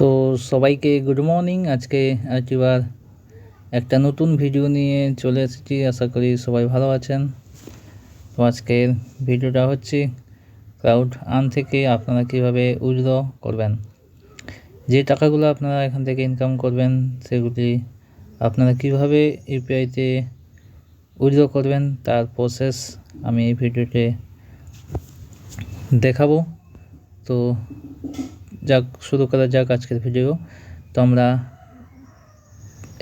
তো সবাইকে good morning. আজকে একবার একটা নতুন ভিডিও নিয়ে চলে এসেছি। আশা করি সবাই ভালো আছেন। তো আজকের ভিডিওটা হচ্ছে ক্লাউড আর্ন থেকে আপনারা কীভাবে উইথড্র করবেন, যে টাকাগুলো আপনারা এখান থেকে ইনকাম করবেন সেগুলি আপনারা কীভাবে ইউপিআইতে উইথড্র করবেন তার প্রসেস আমি এই ভিডিওতে দেখাবো। তো শুরু করা যাক আজকের ভিডিও। তো আমরা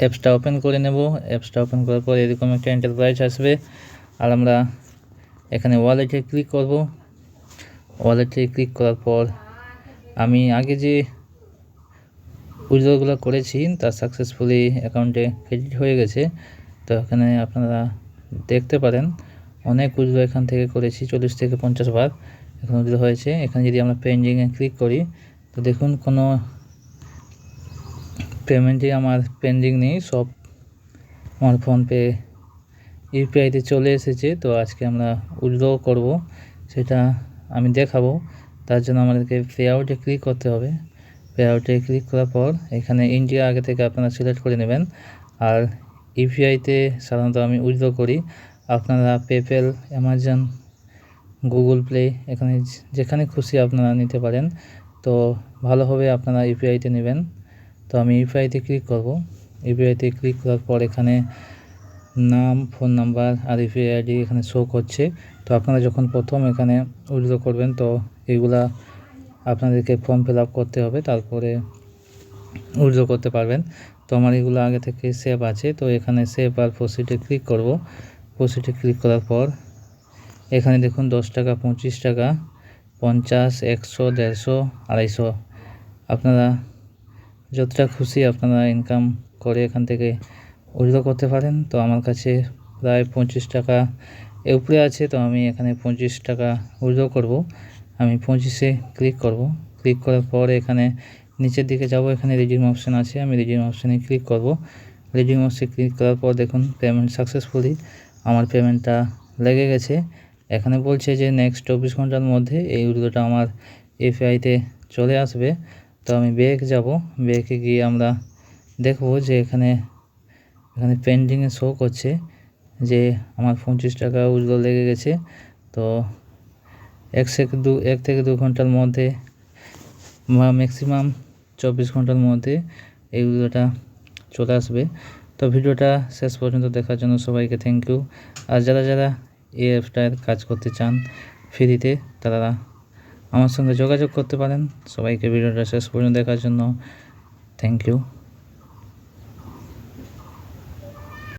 অ্যাপসটা ওপেন করে নেব। অ্যাপসটা ওপেন করার পর এরকম একটা এন্টারপ্রাইজ আসবে, আর আমরা এখানে ওয়ালেটে ক্লিক করব। ওয়ালেটে ক্লিক করার পর আমি আগে যে উইথড্রগুলো করেছি তা সাকসেসফুলি অ্যাকাউন্টে ক্রেডিট হয়ে গেছে। তো এখানে আপনারা দেখতে পারেন অনেক উইথড্র এখান থেকে করেছি, 40 থেকে 50 বার এখন উইথড্র হয়েছে। এখানে যদি আমরা পেন্ডিংয়ে ক্লিক করি তো দেখুন কোনো পেমেন্টই আমার পেন্ডিং নেই, সব আমার ফোনপে ইউপিআইতে চলে এসেছে। তো আজকে আমরা উইথড্র করব, সেটা আমি দেখাবো। তার জন্য আমাদেরকে পে আউটে ক্লিক করতে হবে। পে আউটে ক্লিক করার পর এখানে ইন্ডিয়া আগে থেকে আপনারা সিলেক্ট করে নেবেন। আর ইউপিআইতে সাধারণত আমি উইথড্র করি, আপনারা পেপ্যাল, অ্যামাজন, গুগল প্লে এখানে যেখানে খুশি আপনারা নিতে পারেন। তো ভালো হবে আপনারা ইউপিআইতে নেবেন। তো আমি ইউপিআইতে ক্লিক করব। ইউপিআইতে ক্লিক করার পর এখানে নাম, ফোন নাম্বার আর ইউপিআই আইডি এখানে শো করছে। তো আপনারা যখন প্রথম এখানে উইথড্র করবেন তো এইগুলা আপনাদেরকে ফর্ম ফিল আপ করতে হবে, তারপরে উইথড্র করতে পারবেন। তো আমার এগুলো আগে থেকে সেভ আছে। তো এখানে সেভ আর প্রসিডে ক্লিক করব। প্রসিডে ক্লিক করার পর এখানে দেখুন 10 টাকা, 25 টাকা, 50, 100, 150, 250 আপনারা যতটা খুশি আপনারা ইনকাম করে এখান থেকে উইথড্র করতে পারেন। তো আমার কাছে প্রায় 25 টাকা এর উপরে আছে, তো আমি এখানে 25 টাকা উইথড্র করব। আমি 25-এ ক্লিক করব। ক্লিক করার পর এখানে নিচের দিকে যাব, এখানে রিডিম অপশান আছে, আমি রিডিম অপশানে ক্লিক করব। রিডিম অপশানে ক্লিক করার পর দেখুন পেমেন্ট সাকসেসফুলি আমার পেমেন্টটা লেগে গেছে। এখানে বলছে যে নেক্সট 24 ঘন্টার মধ্যে এই উইথড্রটা আমার ইউপিআইতে চলে আসবে। তো আমি ব্যাক যাব। ব্যাকে গিয়ে আমরা দেখব যে এখানে পেন্ডিংয়ে শো করছে যে আমার 25 টাকা উইথড্র লেগে গেছে। তো 1 থেকে 2 ঘন্টার মধ্যে বা ম্যাক্সিমাম 24 ঘন্টার মধ্যে এই উইথড্রটা চলে আসবে। তো ভিডিওটা শেষ পর্যন্ত দেখার জন্য সবাইকে থ্যাংক ইউ। আর যারা এই অ্যাপটার কাজ করতে চান ফ্রিতে তারা আমার সঙ্গে যোগাযোগ করতে পারেন। সবাইকে ভিডিওটা শেষ পর্যন্ত দেখার জন্য থ্যাংক ইউ।